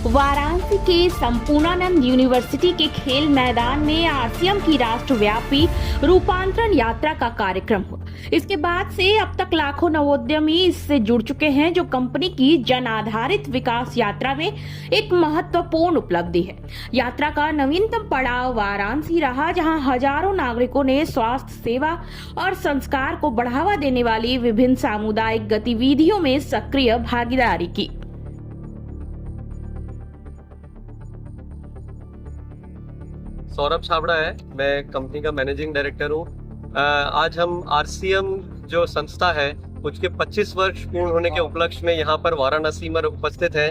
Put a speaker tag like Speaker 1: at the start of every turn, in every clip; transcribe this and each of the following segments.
Speaker 1: वाराणसी के संपूर्णानंद यूनिवर्सिटी के खेल मैदान में आरसीएम की राष्ट्रव्यापी रूपांतरण यात्रा का कार्यक्रम हुआ। इसके बाद से अब तक लाखों नवोद्यमी इससे जुड़ चुके हैं, जो कंपनी की जन आधारित विकास यात्रा में एक महत्वपूर्ण उपलब्धि है। यात्रा का नवीनतम पड़ाव वाराणसी रहा, जहां हजारों नागरिकों ने स्वास्थ्य सेवा और संस्कार को बढ़ावा देने वाली विभिन्न सामुदायिक गतिविधियों में सक्रिय भागीदारी की।
Speaker 2: सौरभ छाबड़ा है, मैं कंपनी का मैनेजिंग डायरेक्टर हूँ। आज हम आरसीएम जो संस्था है उसके 25 वर्ष पूर्ण होने के उपलक्ष्य में यहाँ पर वाराणसी में उपस्थित है।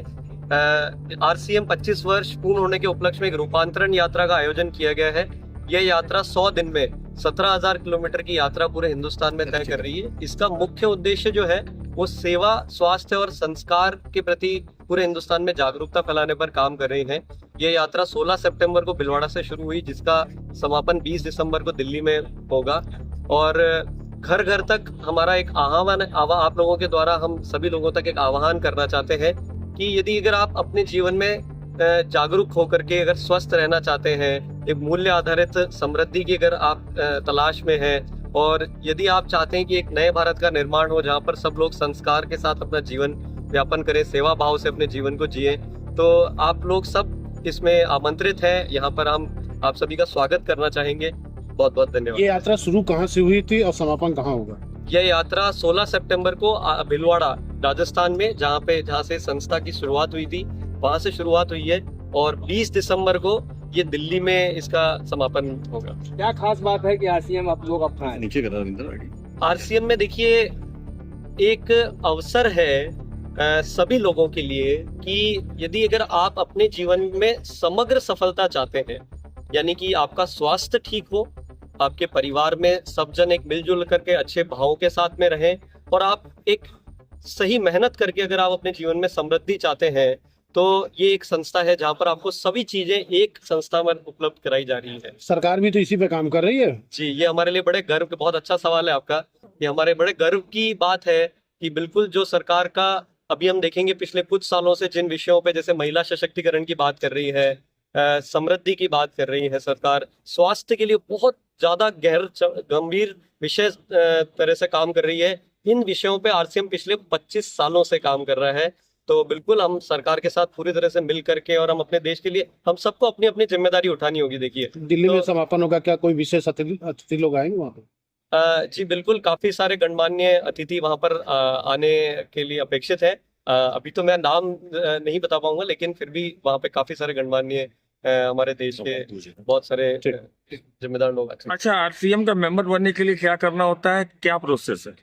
Speaker 2: आरसीएम 25 वर्ष पूर्ण होने के उपलक्ष्य में एक रूपांतरण यात्रा का आयोजन किया गया है। यह यात्रा 100 दिन में 17,000 किलोमीटर की यात्रा पूरे हिंदुस्तान में तय कर रही है। इसका मुख्य उद्देश्य जो है वो सेवा, स्वास्थ्य और संस्कार के प्रति पूरे हिंदुस्तान में जागरूकता फैलाने पर काम कर रही है। यह यात्रा 16 सितंबर को भीलवाड़ा से शुरू हुई, जिसका समापन 20 दिसंबर को दिल्ली में होगा। और घर घर तक हमारा एक आह्वान, आप लोगों के द्वारा हम सभी लोगों तक एक आह्वान करना चाहते हैं कि यदि अगर आप अपने जीवन में जागरूक होकर के अगर स्वस्थ रहना चाहते हैं, एक मूल्य आधारित समृद्धि की अगर आप तलाश में हैं, और यदि आप चाहते हैं कि एक नए भारत का निर्माण हो जहाँ पर सब लोग संस्कार के साथ अपना जीवन व्यापन करें, सेवा भाव से अपने जीवन को जिए, तो आप लोग सब इसमें आमंत्रित हैं। यहाँ पर हम आप सभी का स्वागत करना चाहेंगे। बहुत बहुत धन्यवाद।
Speaker 3: ये यात्रा शुरू कहाँ से हुई थी और समापन कहाँ होगा?
Speaker 2: यह यात्रा 16 सितंबर को भीलवाड़ा राजस्थान में, जहाँ से संस्था की शुरुआत हुई थी, वहां से शुरुआत हुई है, और 20 दिसंबर को ये दिल्ली में इसका समापन होगा।
Speaker 4: क्या खास बात है कि आरसीएम आप लोग अपना
Speaker 2: नीचे आरसीएम में देखिए एक अवसर है सभी लोगों के लिए कि यदि अगर आप अपने जीवन में समग्र सफलता चाहते हैं, यानी कि आपका स्वास्थ्य ठीक हो, आपके परिवार में सब जन एक मिलजुल करके अच्छे भावों के साथ में रहें, और आप एक सही मेहनत करके अगर आप अपने जीवन में समृद्धि चाहते हैं, तो ये एक संस्था है जहाँ पर आपको सभी चीजें एक संस्था में उपलब्ध कराई जा रही है।
Speaker 3: सरकार भी तो इसी पे काम कर रही है।
Speaker 2: जी, ये हमारे लिए बड़े गर्व, बहुत अच्छा सवाल है आपका। ये हमारे बड़े गर्व की बात है कि बिल्कुल जो सरकार का, अभी हम देखेंगे पिछले कुछ सालों से जिन विषयों पे, जैसे महिला सशक्तिकरण की बात कर रही है, समृद्धि की बात कर रही है सरकार, स्वास्थ्य के लिए बहुत ज्यादा गंभीर विषय तरह से काम कर रही है। इन विषयों पे आरसीएम पिछले 25 सालों से काम कर रहा है। तो बिल्कुल हम सरकार के साथ पूरी तरह से मिल करके, और हम अपने देश के लिए हम सबको अपनी अपनी जिम्मेदारी उठानी होगी। देखिए
Speaker 3: दिल्ली में समापन होगा, क्या कोई विशेष अतिथि लोग आएंगे वहाँ पे?
Speaker 2: जी बिल्कुल, काफी सारे गणमान्य अतिथि वहां पर आने के लिए अपेक्षित है। अभी तो मैं नाम नहीं बता पाऊंगा, लेकिन फिर भी वहां पे काफी सारे गणमान्य हमारे देश के बहुत सारे जिम्मेदार लोग आते हैं।
Speaker 5: अच्छा, आरसीएम का मेंबर बनने के लिए क्या करना होता है, क्या प्रोसेस है?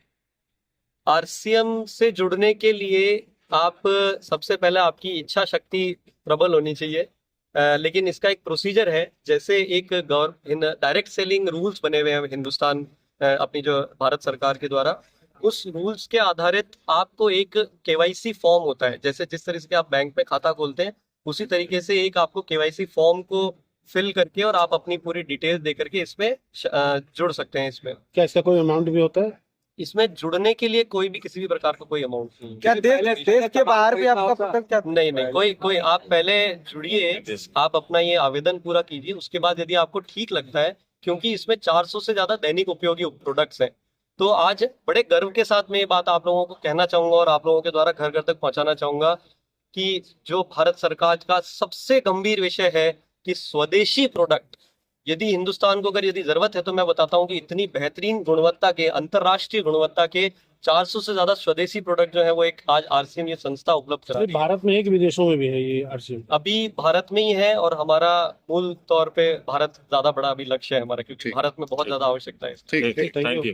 Speaker 2: आरसीएम से जुड़ने के लिए आप सबसे पहले आपकी इच्छा शक्ति प्रबल होनी चाहिए, लेकिन इसका एक प्रोसीजर है। जैसे एक डायरेक्ट सेलिंग रूल्स बने हुए हैं हिंदुस्तान अपनी जो भारत सरकार के द्वारा, उस रूल्स के आधारित आपको एक केवाईसी फॉर्म होता है। जैसे जिस तरह से आप बैंक में खाता खोलते हैं, उसी तरीके से एक आपको केवाईसी फॉर्म को फिल करके और आप अपनी पूरी डिटेल दे करके इसमें जुड़ सकते हैं। इसमें
Speaker 3: क्या इसका कोई अमाउंट भी होता है?
Speaker 2: इसमें जुड़ने के लिए कोई भी किसी भी प्रकार का कोई अमाउंट नहीं।
Speaker 4: क्या देश के बाहर भी आपका प्रोडक्ट क्या?
Speaker 2: नहीं, कोई आप पहले जुड़िए, आप अपना ये आवेदन पूरा कीजिए, उसके बाद यदि आपको ठीक लगता है, क्योंकि इसमें 400 से ज्यादा दैनिक उपयोगी प्रोडक्ट्स हैं, तो आज बड़े गर्व के साथ में ये बात आप लोगों को कहना चाहूंगा और आप लोगों के द्वारा घर घर तक पहुंचाना चाहूंगा कि जो भारत सरकार का सबसे गंभीर विषय है कि स्वदेशी प्रोडक्ट, यदि हिंदुस्तान को अगर यदि जरूरत है, तो मैं बताता हूं कि इतनी बेहतरीन गुणवत्ता के, अंतरराष्ट्रीय गुणवत्ता के 400 से ज्यादा स्वदेशी प्रोडक्ट जो है वो एक आज आरसीएम ये संस्था उपलब्ध करा रही है।
Speaker 3: भारत में है कि विदेशों में भी है ये आरसीएम?
Speaker 2: अभी भारत में ही है, और हमारा मूल तौर पे भारत ज्यादा बड़ा अभी लक्ष्य है हमारा, क्योंकि भारत में बहुत ज्यादा आवश्यकता है।
Speaker 5: ठीक, थैंक यू।